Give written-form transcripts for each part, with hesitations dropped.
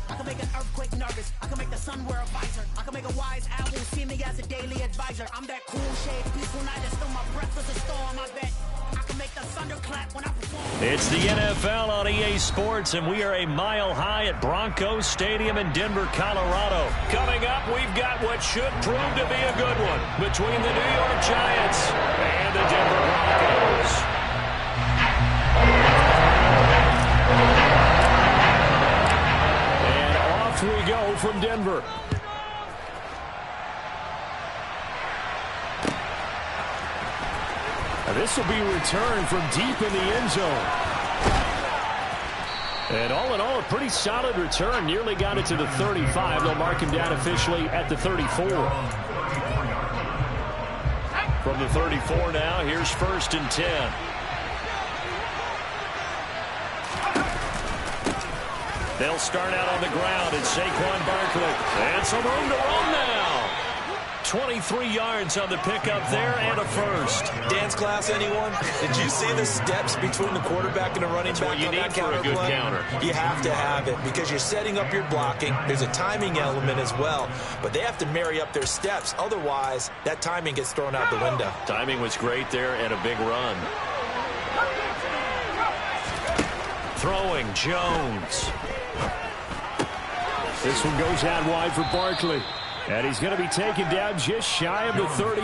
I can make an earthquake nervous. I can make the sun wear a visor. I can make a wise owl see me as a daily advisor. I'm that cool shade, peaceful night, and still my breath is a storm. I bet I can make the thunder clap when I perform. It's the NFL on EA Sports, and we are a mile high at Broncos Stadium in Denver, Colorado. Coming up, we've got what should prove to be a good one between the New York Giants and the Denver Broncos. And off we go from Denver. This will be returned from deep in the end zone. And all in all, a pretty solid return. Nearly got it to the 35. They'll mark him down officially at the 34. From the 34 now, here's 1st and 10. They'll start out on the ground. It's Saquon Barkley. And some room to run now. 23 yards on the pickup there and a first. Dance class, anyone? Did you see the steps between the quarterback and the running back on that counter play? That's what you need for a good counter. You have to have it because you're setting up your blocking. There's a timing element as well, but they have to marry up their steps. Otherwise, that timing gets thrown out the window. Timing was great there and a big run. Throwing, Jones. This one goes out wide for Barkley. And he's going to be taken down just shy of the 35.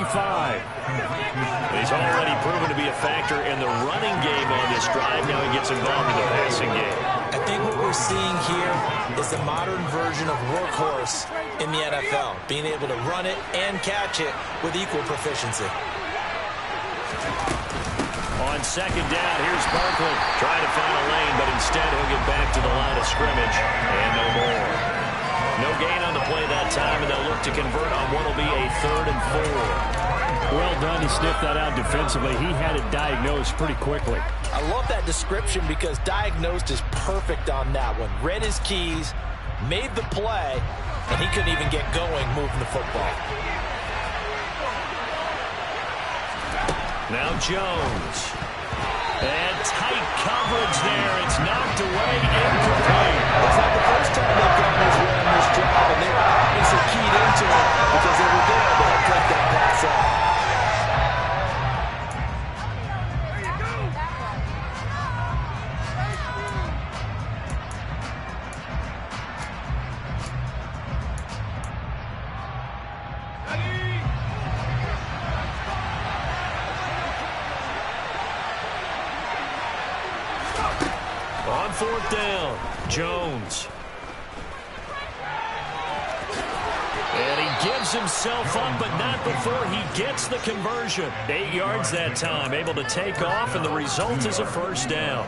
He's already proven to be a factor in the running game on this drive. Now he gets involved in the passing game. I think what we're seeing here is the modern version of workhorse in the NFL, being able to run it and catch it with equal proficiency. On 2nd down, here's Barkley trying to find a lane, but instead he'll get back to the line of scrimmage and no more. No gain on the play that time, and they'll look to convert on what will be a 3rd and 4. Well done to sniff that out defensively. He had it diagnosed pretty quickly. I love that description because diagnosed is perfect on that one. Read his keys, made the play, and he couldn't even get going moving the football. Now Jones. And tight coverage there. It's knocked away, incomplete. It's not the first time they've gone this way on this drive, and they were obviously keyed into it because they were there to help break that pass out. On 4th down, Jones. And he gives himself up, but not before he gets the conversion. 8 yards that time, able to take off, and the result is a 1st down.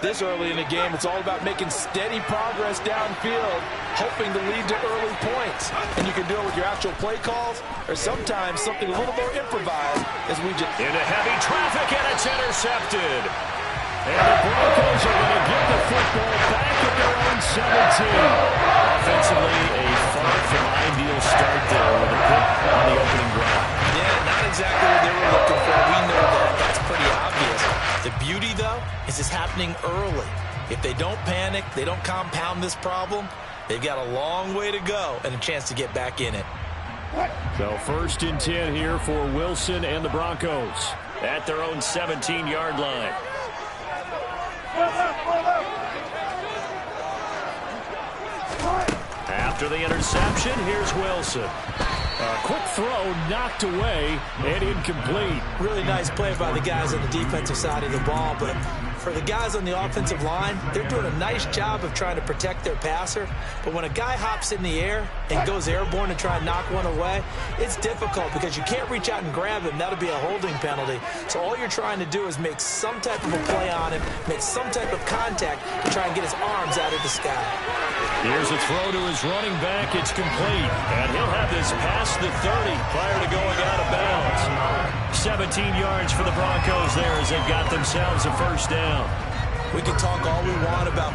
This early in the game, it's all about making steady progress downfield, hoping to lead to early points. And you can do it with your actual play calls, or sometimes something a little more improvised as we just... Into heavy traffic, and it's intercepted. And the Broncos are going to get the football back at their own 17. Offensively, a far from ideal start there with a pick on the opening drive. Yeah, not exactly what they were looking for. We know that. That's pretty obvious. The beauty, though, is it's happening early. If they don't panic, they don't compound this problem, they've got a long way to go and a chance to get back in it. So 1st and 10 here for Wilson and the Broncos at their own 17-yard line. After the interception, here's Wilson. A quick throw knocked away and incomplete. Really nice play by the guys on the defensive side of the ball, but for the guys on the offensive line, they're doing a nice job of trying to protect their passer. But when a guy hops in the air and goes airborne to try and knock one away, it's difficult because you can't reach out and grab him. That'll be a holding penalty. So all you're trying to do is make some type of a play on him, make some type of contact to try and get his arms out of the sky. Here's a throw to his running back. It's complete. And he'll have this past the 30 prior to going out of bounds. 17 yards for the Broncos there as they've got themselves a 1st down. We can talk all we want about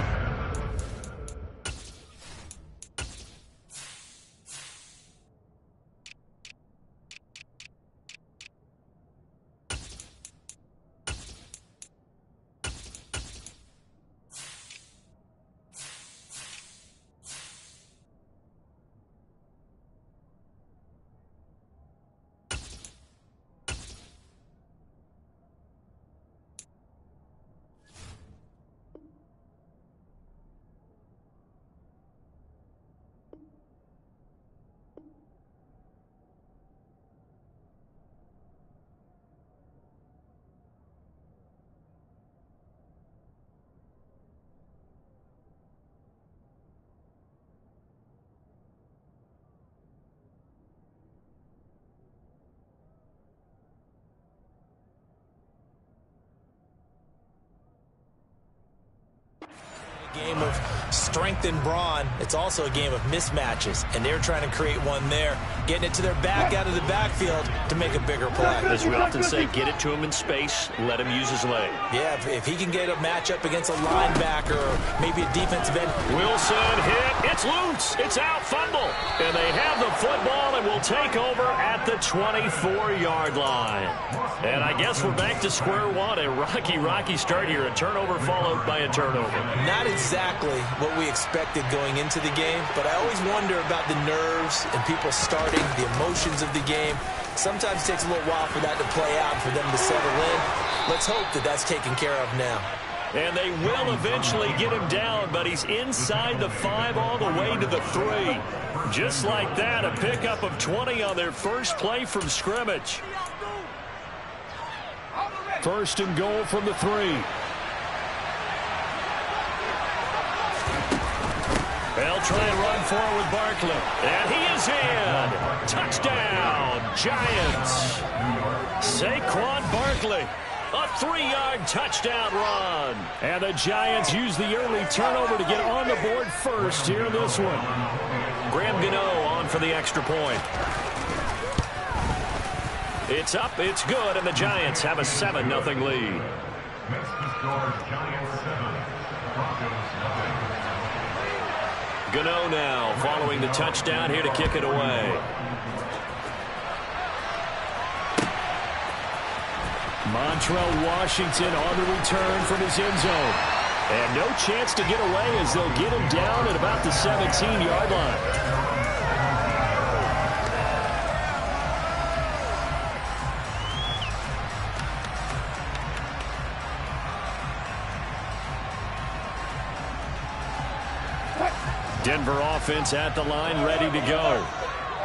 Game of strength and brawn. It's also a game of mismatches, and they're trying to create one there, getting it to their back out of the backfield to make a bigger play. As we often say, get it to him in space, let him use his leg. Yeah, if he can get a matchup against a linebacker or maybe a defensive end. Wilson hit. It's loose. It's out. Fumble. And they have the football and will take over at the 24-yard line. And I guess we're back to square one. A rocky start here. A turnover followed by a turnover. Not exactly what we expected going into the game, but I always wonder about the nerves and people starting, the emotions of the game. Sometimes it takes a little while for that to play out, for them to settle in. Let's hope that that's taken care of now. And they will eventually get him down, but he's inside the 5 all the way to the 3. Just like that, a pickup of 20 on their first play from scrimmage. First and goal from the 3. They'll try and run forward with Barkley. And he is in. Touchdown, Giants. Saquon Barkley. A 3-yard touchdown run. And the Giants use the early turnover to get on the board first here in this one. Graham Gano on for the extra point. It's up, it's good, and the Giants have a 7-0 lead. Gano now following the touchdown here to kick it away. Montrell Washington on the return from his end zone. And no chance to get away as they'll get him down at about the 17-yard line. Denver offense at the line, ready to go.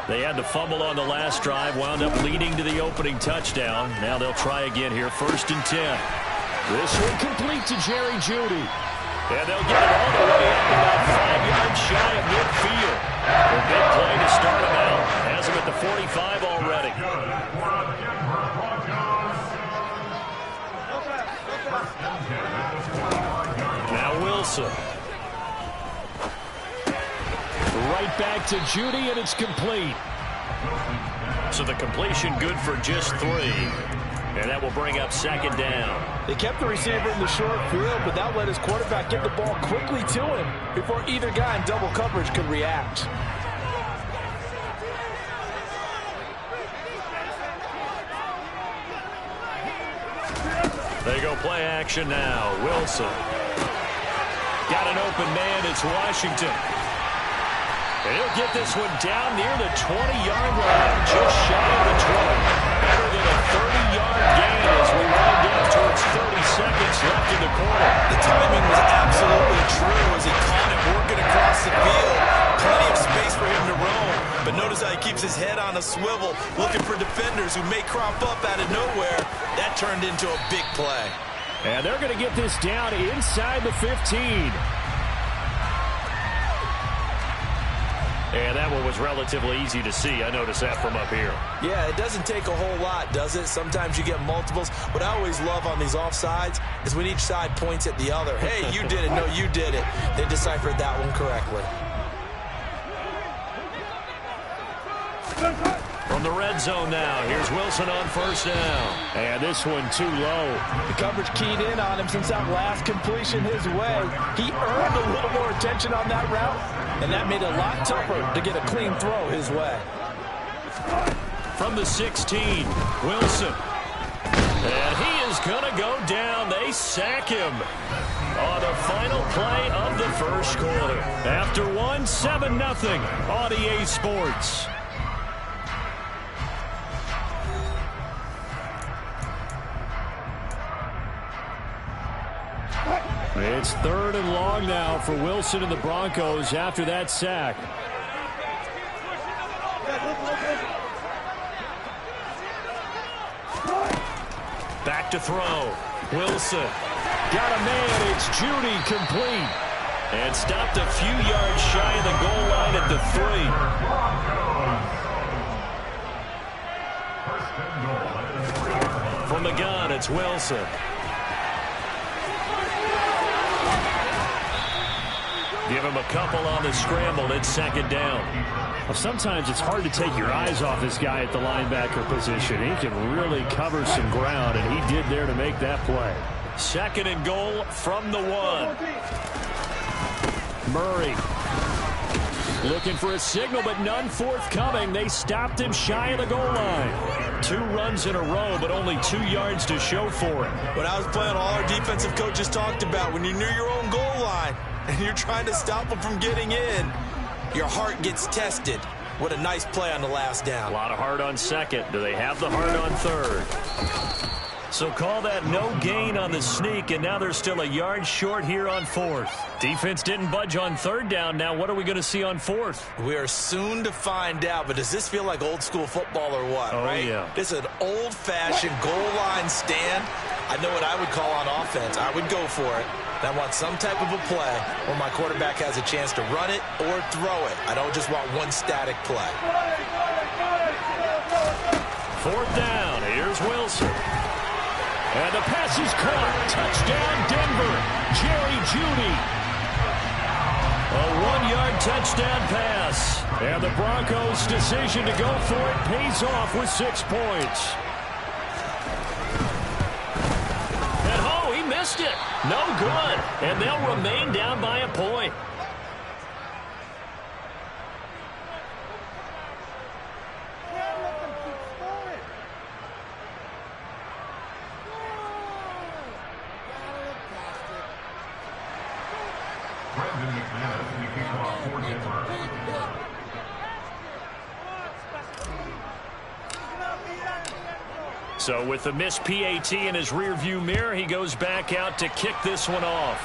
They had the fumble on the last drive, wound up leading to the opening touchdown. Now they'll try again here, 1st and 10. This one complete to Jerry Jeudy. And they'll get it all the way up about 5 yards shy of midfield. A big play to start him out. Has him at the 45 already. Now Wilson. Right back to Jeudy, and it's complete. So the completion good for just 3. And that will bring up 2nd down. They kept the receiver in the short field, but that let his quarterback get the ball quickly to him before either guy in double coverage could react. They go play action now. Wilson. Got an open man. It's Washington. And he'll get this one down near the 20-yard line, just shy of the 20. Better than a 30-yard gain as we wind down towards 30 seconds left in the quarter. The timing was absolutely true as he caught it working across the field. Plenty of space for him to roam. But notice how he keeps his head on a swivel, looking for defenders who may crop up out of nowhere. That turned into a big play. And they're going to get this down inside the 15. And that one was relatively easy to see. I noticed that from up here. Yeah, it doesn't take a whole lot, does it? Sometimes you get multiples. What I always love on these offsides is when each side points at the other. Hey, you did it. No, you did it. They deciphered that one correctly. From the red zone now, here's Wilson on 1st down. And this one too low. The coverage keyed in on him since that last completion his way. He earned a little more attention on that route, and that made it a lot tougher to get a clean throw his way. From the 16, Wilson. And he is going to go down. They sack him on the final play of the first quarter. After one, 7-0 on EA Sports. It's 3rd and long now for Wilson and the Broncos after that sack. Back to throw. Wilson. Got a man. It's Jeudy complete. And stopped a few yards shy of the goal line at the 3. From the gun, it's Wilson. Give him a couple on the scramble. It's second down. Well, sometimes it's hard to take your eyes off this guy at the linebacker position. He can really cover some ground, and he did there to make that play. Second and goal from the 1. Murray looking for a signal, but none forthcoming. They stopped him shy of the goal line. 2 runs in a row, but only 2 yards to show for it. When I was playing, all our defensive coaches talked about when you're near your own goal line and you're trying to stop them from getting in, your heart gets tested. What a nice play on the last down. A lot of heart on second. Do they have the heart on third? So call that no gain on the sneak, and now they're still a yard short here on 4th. Defense didn't budge on 3rd down. Now what are we going to see on 4th? We are soon to find out, but does this feel like old school football or what, right? Yeah. This is an old-fashioned goal line stand. I know what I would call on offense. I would go for it. I want some type of a play where my quarterback has a chance to run it or throw it. I don't just want one static play. 4th down. Here's Wilson. And the pass is caught. Touchdown, Denver. Jerry Jeudy. A 1-yard touchdown pass. And the Broncos' decision to go for it pays off with 6 points. And oh, he missed it. No good. And they'll remain down by a point. So with the missed PAT in his rearview mirror, he goes back out to kick this one off.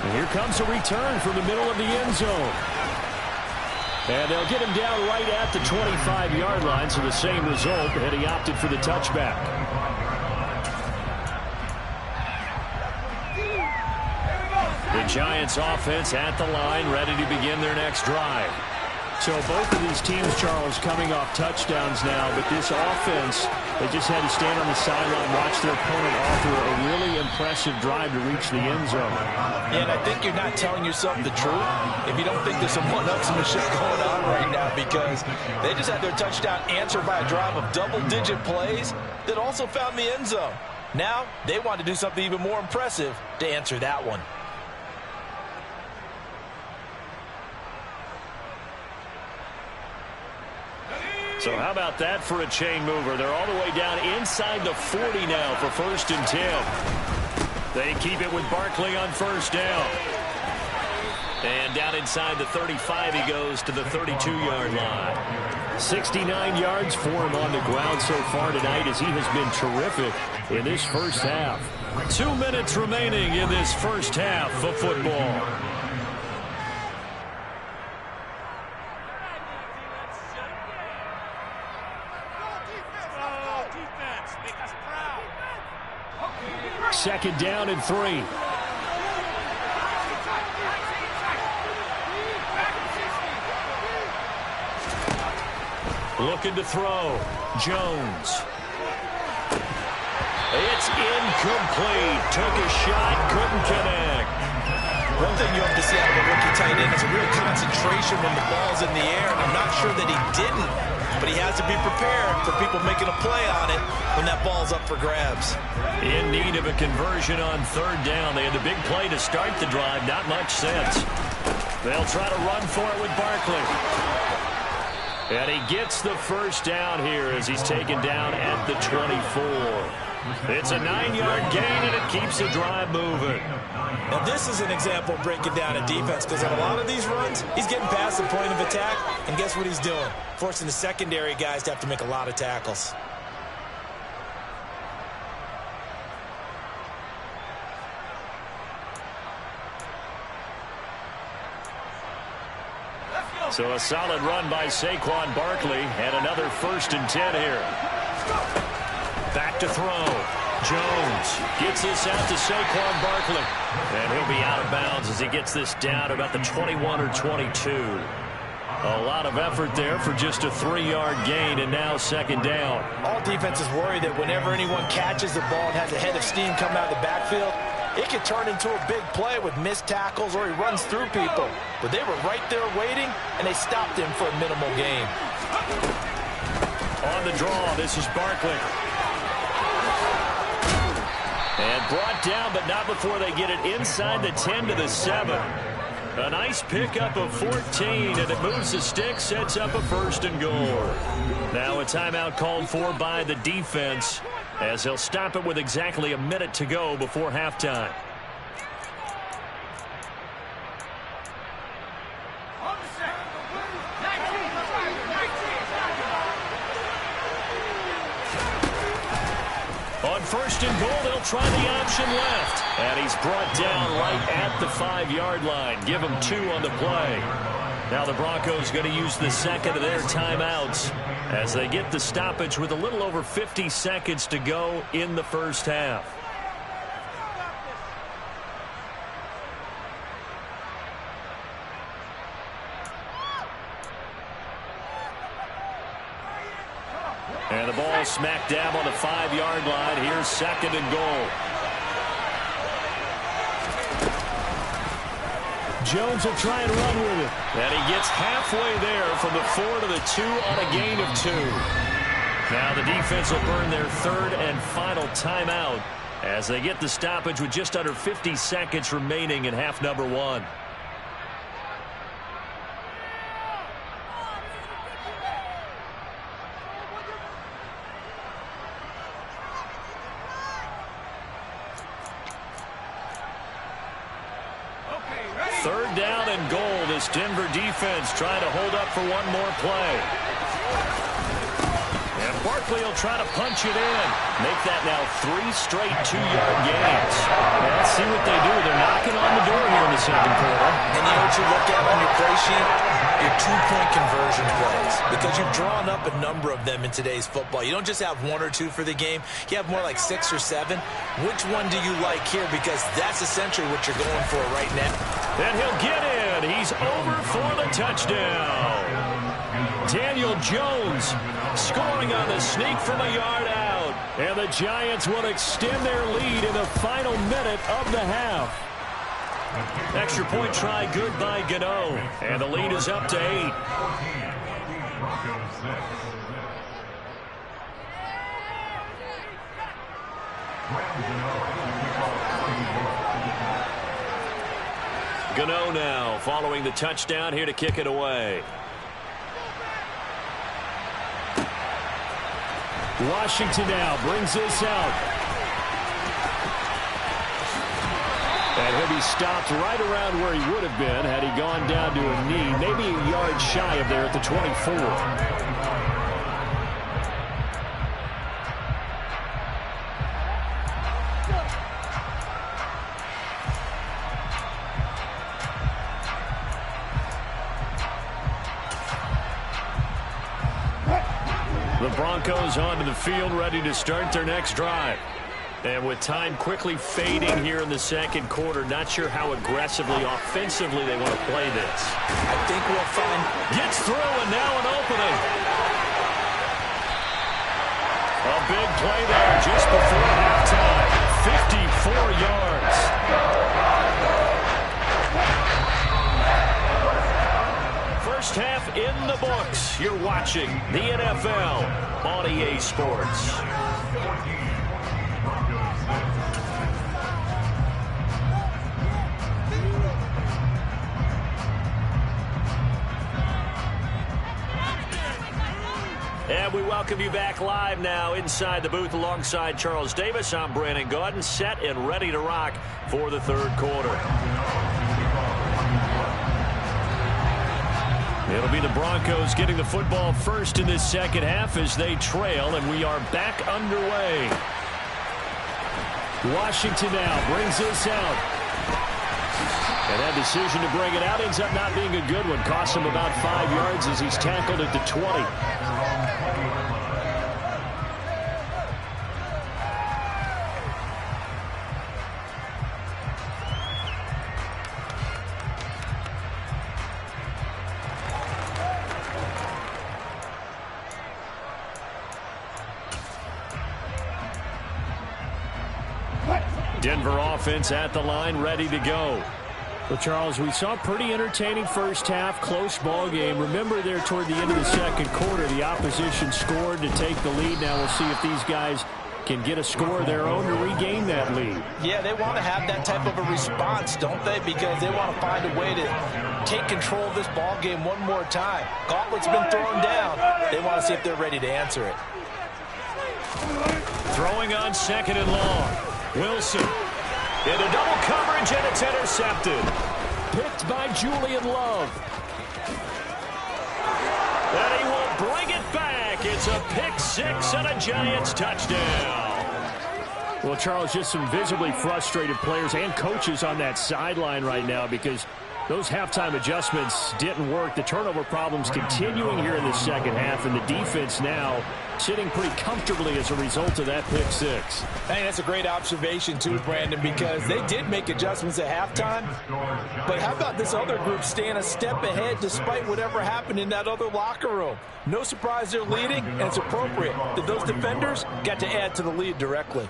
And here comes a return from the middle of the end zone. And they'll get him down right at the 25-yard line, so the same result, and he opted for the touchback. The Giants offense at the line, ready to begin their next drive. So both of these teams, Charles, coming off touchdowns now, but this offense, they just had to stand on the sideline, watch their opponent offer a really impressive drive to reach the end zone. Yeah, and I think you're not telling yourself the truth if you don't think there's some one-upsmanship going on right now, because they just had their touchdown answered by a drive of double-digit plays that also found the end zone. Now they want to do something even more impressive to answer that one. So how about that for a chain mover? They're all the way down inside the 40 now for 1st and 10. They keep it with Barkley on 1st down. And down inside the 35 he goes to the 32-yard line. 69 yards for him on the ground so far tonight, as he has been terrific in this first half. 2 minutes remaining in this first half of football. Second down and 3. Looking to throw. Jones. It's incomplete. Took a shot, couldn't connect. One thing you have to see out of a rookie tight end is a real concentration when the ball's in the air, and I'm not sure that he didn't, but he has to be prepared for people making a play on it when that ball's up for grabs. In need of a conversion on 3rd down. They had the big play to start the drive. Not much sense. They'll try to run for it with Barkley. And he gets the 1st down here as he's taken down at the 24. It's a 9-yard gain, and it keeps the drive moving. Now, this is an example of breaking down a defense, because on a lot of these runs, he's getting past the point of attack, and guess what he's doing? Forcing the secondary guys to have to make a lot of tackles. So a solid run by Saquon Barkley, and another 1st and 10 here. Back to throw. Jones gets this out to Saquon Barkley. And he'll be out of bounds as he gets this down about the 21 or 22. A lot of effort there for just a 3-yard gain, and now 2nd down. All defenses worry that whenever anyone catches the ball and has a head of steam coming out of the backfield, It could turn into a big play with missed tackles or he runs through people. But they were right there waiting, and they stopped him for a minimal gain. On the draw, this is Barkley. And brought down, but not before they get it inside the 10 to the 7. A nice pickup of 14, and it moves the stick, sets up a 1st and goal. Now a timeout called for by the defense, as they'll stop it with exactly a minute to go before halftime. On 1st and goal, they'll try the option left. And he's brought down right at the 5-yard line. Give him 2 on the play. Now the Broncos going to use the second of their timeouts as they get the stoppage with a little over 50 seconds to go in the first half. And the ball smack dab on the 5-yard line. Here's 2nd and goal. Jones will try and run with it. And he gets halfway there from the 4 to the 2 on a gain of 2. Now the defense will burn their 3rd and final timeout as they get the stoppage with just under 50 seconds remaining in half number 1. Third down and goal. This Denver defense trying to hold up for one more play. And Barkley will try to punch it in. Make that now 3 straight 2-yard gains. Well, let's see what they do. They're knocking on the door here in the second quarter. And you know what you look at on your play sheet? Your 2-point conversion plays. Because you've drawn up a number of them in today's football. You don't just have 1 or 2 for the game. You have more like 6 or 7. Which one do you like here? Because that's essentially what you're going for right now. And he'll get in. He's over for the touchdown. Daniel Jones scoring on the sneak from a yard out. And the Giants will extend their lead in the final minute of the half. Extra point try good by Gano. And the lead is up to 8. Gano now following the touchdown here to kick it away. Washington now brings this out. And he'll be stopped right around where he would have been had he gone down to a knee, maybe a yard shy of there at the 24. The Broncos onto the field, ready to start their next drive. And with time quickly fading here in the second quarter, not sure how aggressively, offensively they want to play this. I think we'll find... Gets through, and now an opening. A big play there just before halftime. 54 yards. First half in the books. You're watching the NFL on EA Sports. And we welcome you back live now inside the booth alongside Charles Davis. I'm Brandon Gaudin, set and ready to rock for the third quarter. It'll be the Broncos getting the football first in this second half as they trail, and we are back underway. Washington now brings this out. And that decision to bring it out ends up not being a good one. Costs him about 5 yards as he's tackled at the 20. Denver offense at the line, ready to go. Well, Charles, we saw a pretty entertaining first half, close ball game. Remember there toward the end of the second quarter, the opposition scored to take the lead. Now we'll see if these guys can get a score of their own to regain that lead. Yeah, they want to have that type of a response, don't they? Because they want to find a way to take control of this ball game one more time. Gauntlet's been thrown down. They want to see if they're ready to answer it. Throwing on second and long. Wilson into double coverage, and it's intercepted. Picked by Julian Love. And he will bring it back. It's a pick six and a Giants touchdown. Well, Charles, just some visibly frustrated players and coaches on that sideline right now because those halftime adjustments didn't work. The turnover problems continuing here in the second half, and the defense now sitting pretty comfortably as a result of that pick six. Hey, that's a great observation too, Brandon, because they did make adjustments at halftime. But how about this other group staying a step ahead despite whatever happened in that other locker room? No surprise they're leading, and it's appropriate that those defenders got to add to the lead directly.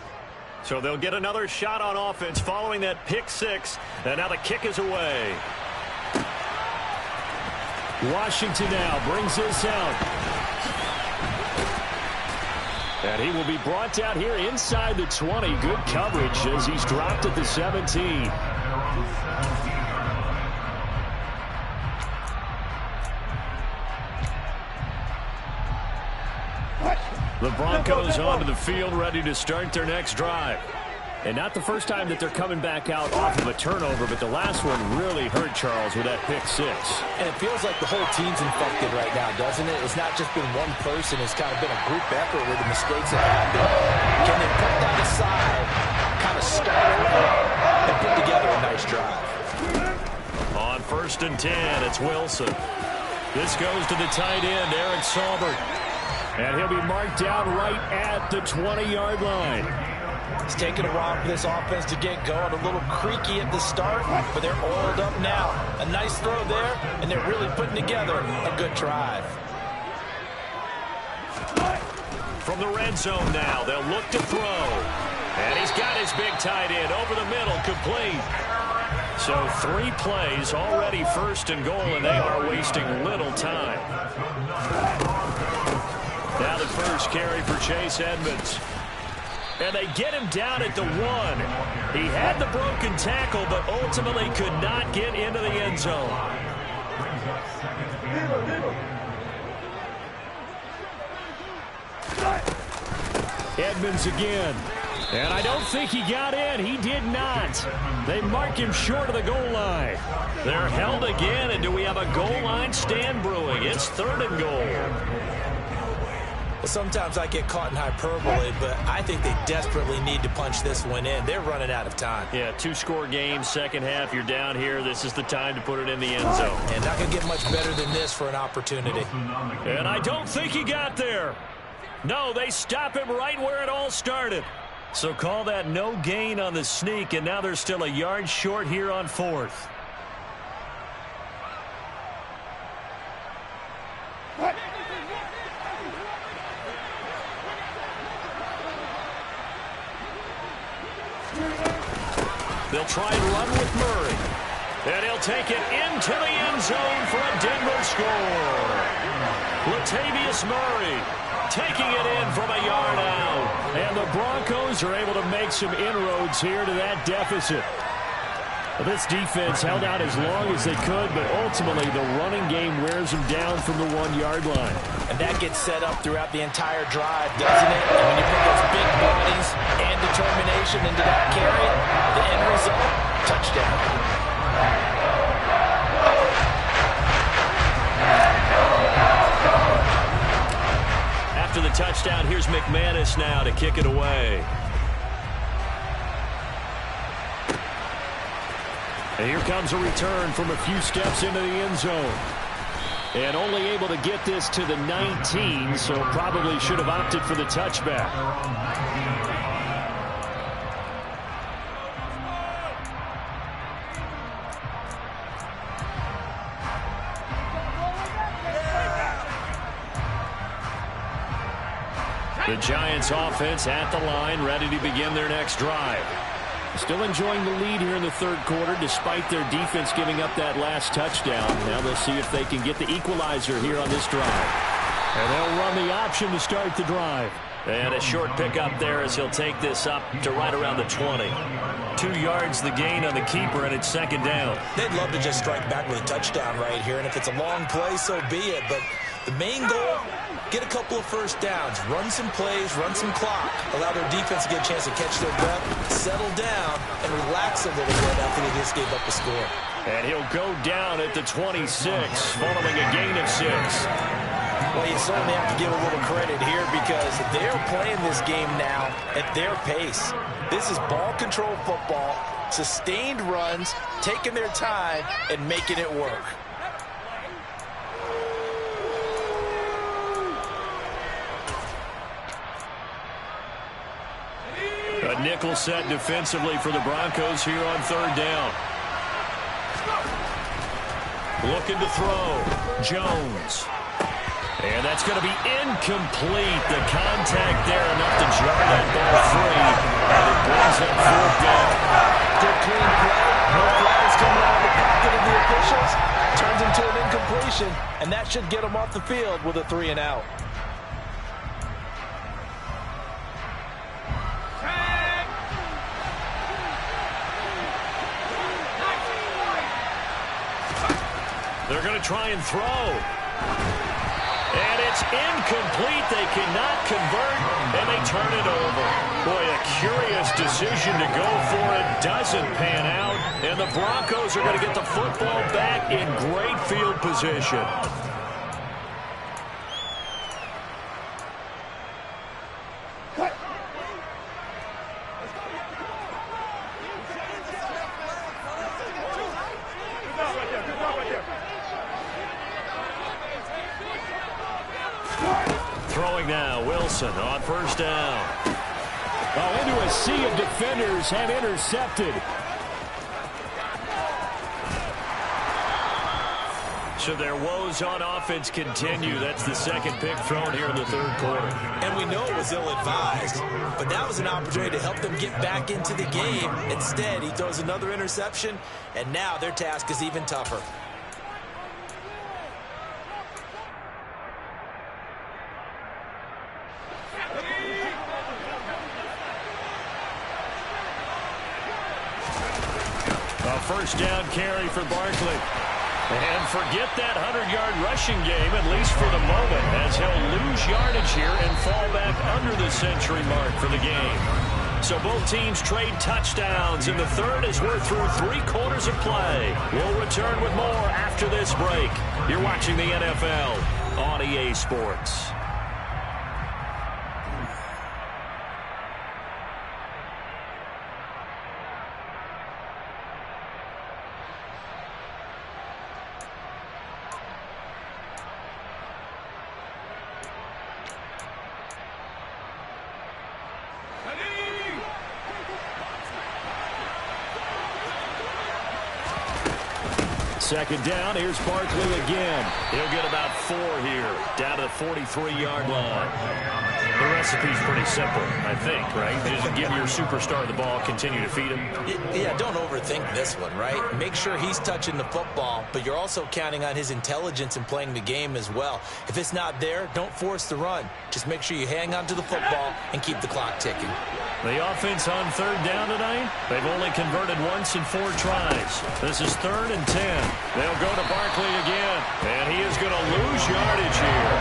So they'll get another shot on offense following that pick six, and now the kick is away. Washington now brings this out. And he will be brought down here inside the 20. Good coverage as he's dropped at the 17. The Broncos onto the field, ready to start their next drive. And not the first time that they're coming back out off of a turnover, but the last one really hurt Charles with that pick six. And it feels like the whole team's infected right now, doesn't it? It's not just been one person. It's kind of been a group effort with the mistakes that happened. Can they put that aside, kind of start over, and put together a nice drive? On 1st and 10, it's Wilson. This goes to the tight end, Eric Saubert. And he'll be marked down right at the 20-yard line. It's taken a while for this offense to get going. A little creaky at the start, but they're oiled up now. A nice throw there, and they're really putting together a good drive. From the red zone now, they'll look to throw. And he's got his big tight end over the middle, complete. So 3 plays, already 1st and goal, and they are wasting little time. Now the first carry for Chase Edmonds. And they get him down at the 1. He had the broken tackle, but ultimately could not get into the end zone. Edmonds again. And I don't think he got in. He did not. They mark him short of the goal line. They're held again, and do we have a goal line stand brewing? It's 3rd and goal. Sometimes I get caught in hyperbole, but I think they desperately need to punch this one in. They're running out of time. Yeah, 2-score game, second half, you're down here. This is the time to put it in the end zone. And not going to get much better than this for an opportunity. And I don't think he got there. No, they stop him right where it all started. So call that no gain on the sneak, and now they're still a yard short here on 4th. They'll try and run with Murray. And he'll take it into the end zone for a Denver score. Latavius Murray taking it in from a yard out. And the Broncos are able to make some inroads here to that deficit. This defense held out as long as they could, but ultimately the running game wears them down from the 1-yard line. And that gets set up throughout the entire drive, doesn't it? And when you put those big bodies and determination into that carry, the end result, touchdown. After the touchdown, here's McManus now to kick it away. And here comes a return from a few steps into the end zone. And only able to get this to the 19, so probably should have opted for the touchback. The Giants offense at the line, ready to begin their next drive. Still enjoying the lead here in the third quarter despite their defense giving up that last touchdown. Now they'll see if they can get the equalizer here on this drive. And they'll run the option to start the drive. And a short pickup there as he'll take this up to right around the 20. 2 yards the gain on the keeper, and it's second down. They'd love to just strike back with a touchdown right here, and if it's a long play, so be it. But the main goal, get a couple of first downs, run some plays, run some clock, allow their defense to get a chance to catch their breath, settle down, and relax a little bit after they just gave up a score. And he'll go down at the 26, following a gain of 6. Well, you certainly have to give a little credit here because they're playing this game now at their pace. This is ball control football, sustained runs, taking their time, and making it work. A nickel set defensively for the Broncos here on third down. Looking to throw. Jones. And that's going to be incomplete. The contact there enough to jar that ball free. And it brings up fourth down. Good clean play. No flags coming out of the pocket of the officials. Turns into an incompletion. And that should get them off the field with a 3 and out. They're going to try and throw. And it's incomplete. They cannot convert, and they turn it over. Boy, a curious decision to go for it. Doesn't pan out, and the Broncos are going to get the football back in great field position. Throwing now, Wilson on first down. Oh, into a sea of defenders and intercepted. So their woes on offense continue. That's the second pick thrown here in the third quarter. And we know it was ill-advised, but that was an opportunity to help them get back into the game. Instead, he throws another interception, and now their task is even tougher. A first down carry for Barkley. And forget that 100-yard rushing game, at least for the moment, as he'll lose yardage here and fall back under the century mark for the game. So both teams trade touchdowns in the third as we're through 3 quarters of play. We'll return with more after this break. You're watching the NFL on EA Sports. Second down, here's Barkley again. He'll get about 4 here, down to the 43-yard line. The recipe's pretty simple, I think, right? Just give your superstar the ball, continue to feed him. Yeah, don't overthink this one, right? Make sure he's touching the football, but you're also counting on his intelligence in playing the game as well. If it's not there, don't force the run. Just make sure you hang on to the football and keep the clock ticking. The offense on third down tonight, they've only converted once in 4 tries. This is 3rd and 10. They'll go to Barkley again, and he is going to lose yardage here.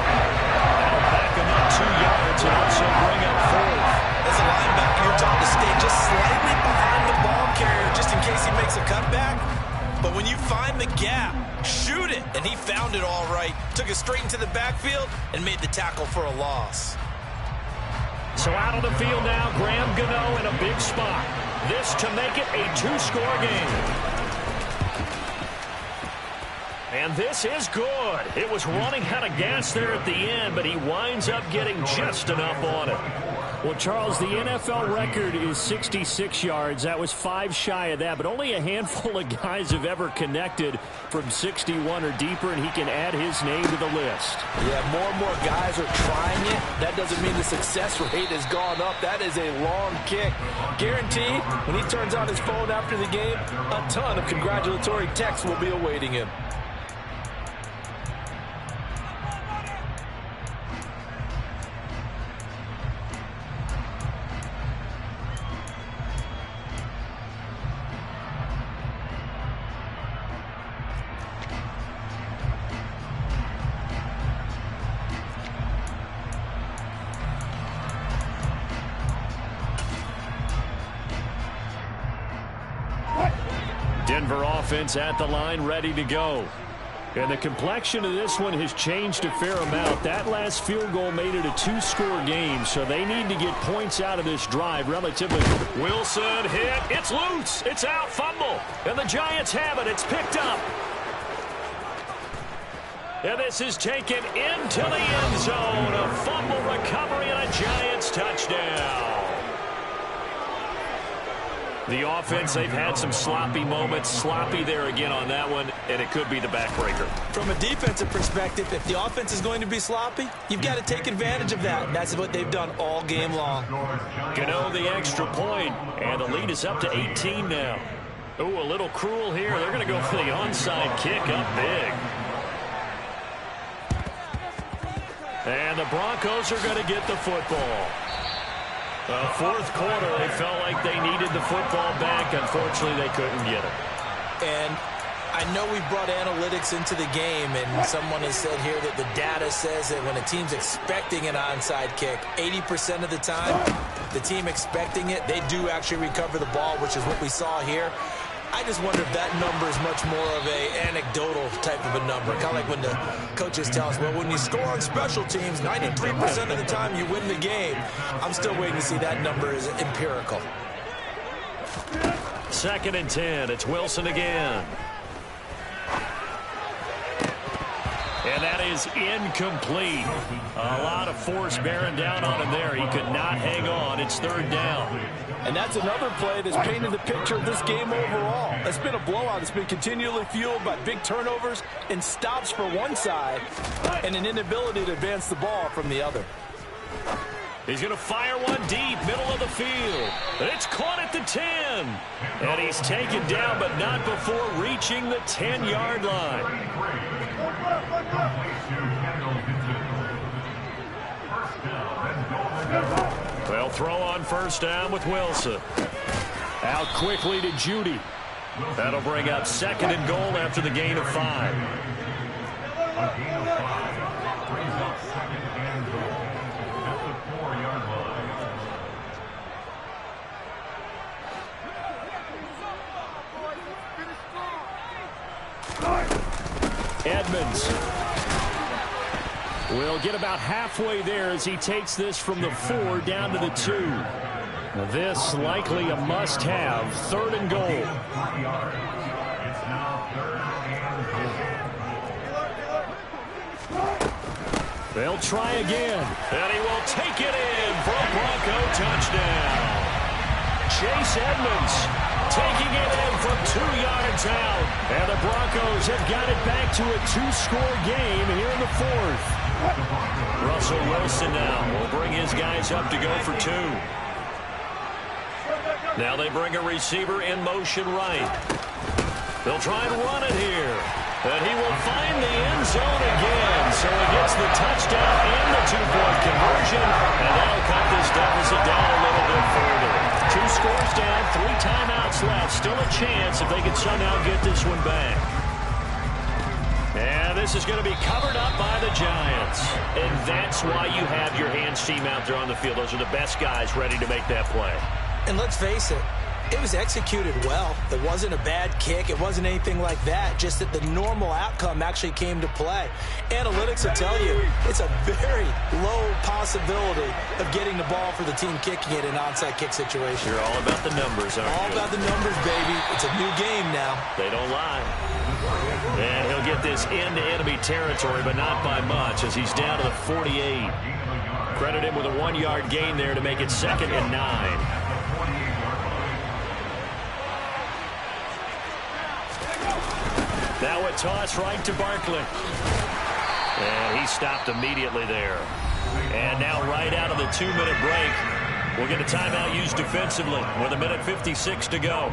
That'll back him up 2 yards and also bring up 4th. As a linebacker, you're taught to stay just slightly behind the ball carrier just in case he makes a cutback. But when you find the gap, shoot it. And he found it all right. Took it straight into the backfield and made the tackle for a loss. So out on the field now, Graham Gano in a big spot. This to make it a 2-score game. And this is good. It was running out of gas there at the end, but he winds up getting just enough on it. Well, Charles, the NFL record is 66 yards. That was 5 shy of that, but only a handful of guys have ever connected from 61 or deeper, and he can add his name to the list. Yeah, more and more guys are trying it. That doesn't mean the success rate has gone up. That is a long kick. Guaranteed, when he turns on his phone after the game, a ton of congratulatory texts will be awaiting him. Denver offense at the line, ready to go. And the complexion of this one has changed a fair amount. That last field goal made it a 2-score game, so they need to get points out of this drive relatively. Wilson hit. It's loose. It's out. Fumble. And the Giants have it. It's picked up. And this is taken into the end zone. A fumble recovery and a Giants touchdown. The offense, they've had some sloppy moments. Sloppy there again on that one, and it could be the backbreaker. From a defensive perspective, if the offense is going to be sloppy, you've got to take advantage of that, and that's what they've done all game long. Gano the extra point, and the lead is up to 18 now. Oh, a little cruel here. They're going to go for the onside kick up big. And the Broncos are going to get the football. Fourth quarter, they felt like they needed the football back. Unfortunately, they couldn't get it. And I know we brought analytics into the game, and someone has said here that the data says that when a team's expecting an onside kick, 80% of the time, the team expecting it, they do actually recover the ball, which is what we saw here. I just wonder if that number is much more of a anecdotal type of a number. Kind of like when the coaches tell us, well, when you score on special teams, 93% of the time you win the game. I'm still waiting to see that number is empirical. 2nd and 10. It's Wilson again. And that is incomplete. A lot of force bearing down on him there. He could not hang on. It's 3rd down. And that's another play that's painted the picture of this game overall. It's been a blowout. It's been continually fueled by big turnovers and stops for one side and an inability to advance the ball from the other. He's going to fire one deep, middle of the field. It's caught at the 10. And he's taken down, but not before reaching the 10-yard line. Well, throw on 1st down with Wilson. Out quickly to Judy. That'll bring up 2nd and goal after the gain of 5. Edmonds will get about halfway there as he takes this from the 4 down to the 2. This likely a must-have. 3rd and goal. They'll try again. And he will take it in for a Bronco touchdown. Chase Edmonds taking it in from 2 yards out. And the Broncos have got it back to a 2-score game here in the 4th. Russell Wilson now will bring his guys up to go for 2. Now they bring a receiver in motion right. They'll try and run it here. And he will find the end zone again. So he gets the touchdown and the 2-point conversion. And that'll cut this deficit down a little bit further. 2 scores down, 3 timeouts left. Still a chance if they can somehow get this one back. And this is going to be covered up by the Giants. And that's why you have your hands team out there on the field. Those are the best guys ready to make that play. And let's face it, it was executed well. It wasn't a bad kick. It wasn't anything like that. Just that the normal outcome actually came to play. Analytics will tell you it's a very low possibility of getting the ball for the team kicking it in an onside kick situation. You're all about the numbers, aren't you? All about the numbers, baby. It's a new game now. They don't lie. And he'll get this into enemy territory, but not by much as he's down to the 48. Credit him with a 1-yard gain there to make it 2nd and 9. Now a toss right to Barkley. And he stopped immediately there. And now right out of the 2-minute break, we'll get a timeout used defensively with 1:56 to go.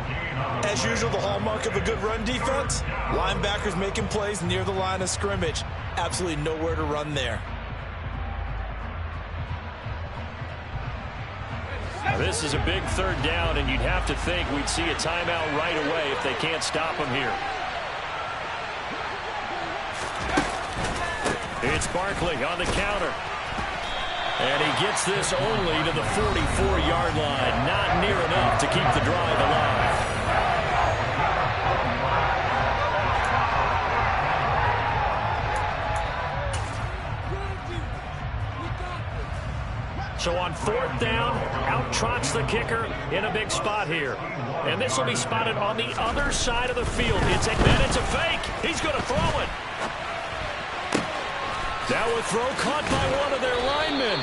As usual, the hallmark of a good run defense, linebackers making plays near the line of scrimmage. Absolutely nowhere to run there. This is a big 3rd down, and you'd have to think we'd see a timeout right away if they can't stop him here. It's Barkley on the counter. And he gets this only to the 44-yard line. Not near enough to keep the drive alive. So on 4th down, out trots the kicker in a big spot here. And this will be spotted on the other side of the field. It's a fake. He's going to throw it. Now a throw caught by one of their linemen.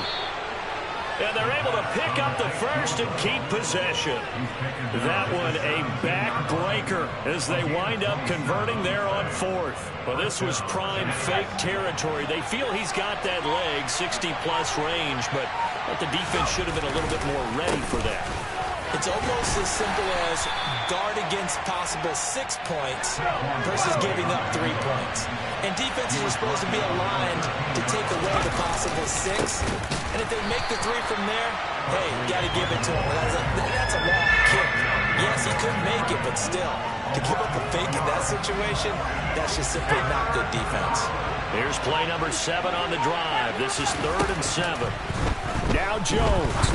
And they're able to pick up the first and keep possession. That one a backbreaker as they wind up converting there on 4th. Well, this was prime fake territory. They feel he's got that leg, 60-plus range, but the defense should have been a little bit more ready for that. It's almost as simple as guard against possible 6 points versus giving up 3 points. And defenses are supposed to be aligned to take away the possible 6. And if they make the 3 from there, hey, you got to give it to him. That's a long kick. Yes, he couldn't make it, but still, to give up a fake in that situation, that's just simply not good defense. Here's play number 7 on the drive. This is 3rd and 7. Now Jones.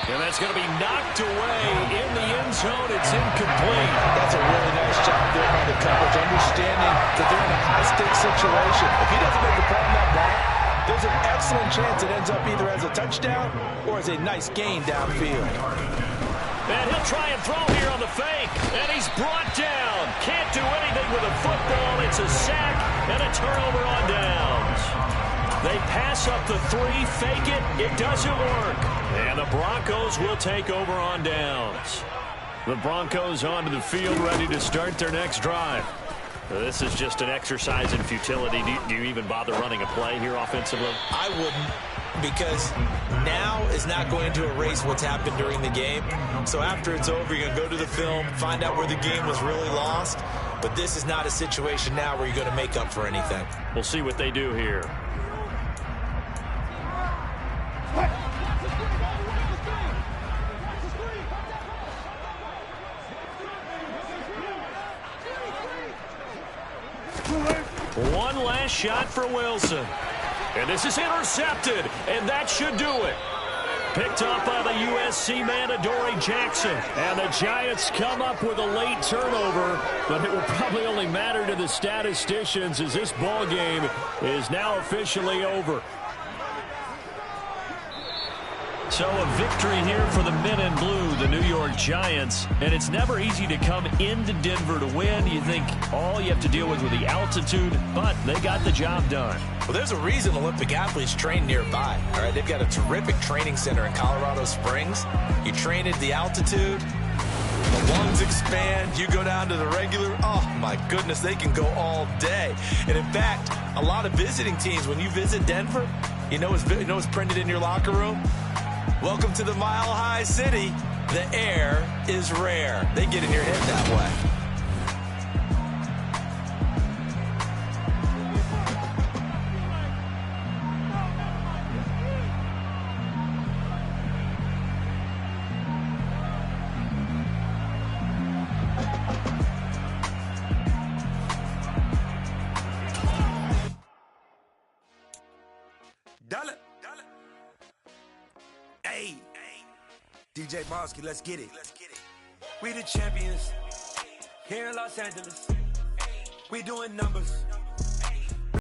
And that's going to be knocked away in the end zone. It's incomplete. That's a really nice job there by the coverage, understanding that they're in a high-stakes situation. If he doesn't make the play on that ball, there's an excellent chance it ends up either as a touchdown or as a nice gain downfield. And he'll try and throw here on the fake. And he's brought down. Can't do anything with a football. It's a sack and a turnover on downs. They pass up the 3, fake it. It doesn't work. And the Broncos will take over on downs. The Broncos onto the field, ready to start their next drive. This is just an exercise in futility. Do you even bother running a play here offensively? I wouldn't, because now is not going to erase what's happened during the game. So after it's over, you're going to go to the film, find out where the game was really lost. But this is not a situation now where you're going to make up for anything. We'll see what they do here. One last shot for Wilson. And this is intercepted, and that should do it. Picked up by the USC man, Adoree Jackson. And the Giants come up with a late turnover, but it will probably only matter to the statisticians as this ball game is now officially over. So a victory here for the men in blue, the New York Giants. And it's never easy to come into Denver to win. You think all you have to deal with the altitude, but they got the job done. Well, there's a reason Olympic athletes train nearby. All right, they've got a terrific training center in Colorado Springs. You train at the altitude, the lungs expand, you go down to the regular. Oh, my goodness, they can go all day. And, in fact, a lot of visiting teams, when you visit Denver, you know what's printed in your locker room? Welcome to the Mile High City. The air is rare. They get in your head that way. DJ Mosky, let's get it. We the champions here in Los Angeles. We doing numbers.